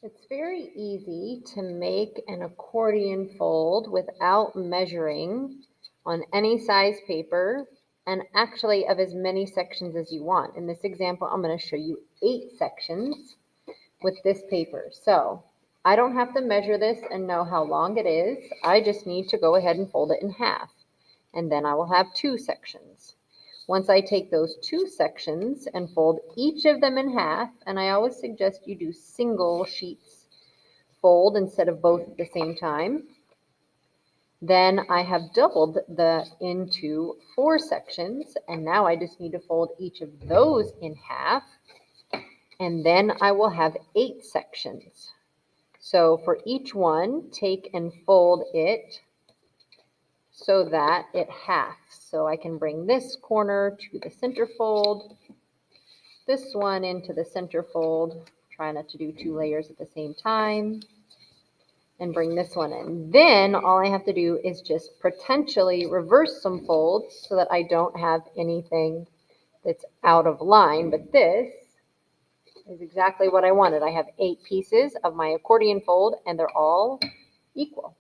It's very easy to make an accordion fold without measuring on any size paper and actually of as many sections as you want. In this example, I'm going to show you 8 sections with this paper. So I don't have to measure this and know how long it is. I just need to go ahead and fold it in half. And then I will have 2 sections. Once I take those 2 sections and fold each of them in half, and I always suggest you do single sheets fold instead of both at the same time, then I have doubled into 4 sections, and now I just need to fold each of those in half, and then I will have 8 sections. So for each one, take and fold it so that it halves. So I can bring this corner to the center fold, this one into the center fold, try not to do 2 layers at the same time, and bring this one in. Then all I have to do is just potentially reverse some folds so that I don't have anything that's out of line. But this is exactly what I wanted. I have 8 pieces of my accordion fold, and they're all equal.